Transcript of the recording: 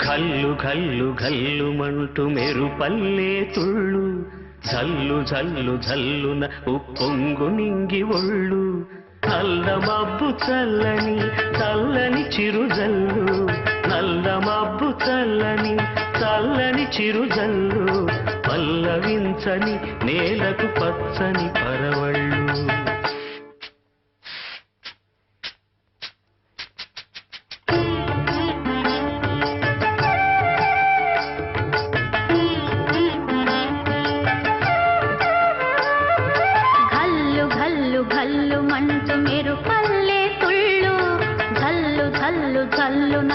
ఘల్లు ఘల్లు ఘల్లుమంటూ మెరుపల్లే తుళ్ళు జల్లు జల్లు జల్లున ఉప్పొంగు నింగి ఒళ్ళు నల్ల మబ్బు చల్లని చల్లని చిరుజల్లు నల్ల మబ్బు చల్లని చల్లని చిరుజల్లు పల్లవించని నేలకు పచ్చని పరవళ్ళు మంచు మెరుపల్లే తుళ్ళు జల్లు జల్లు జల్లున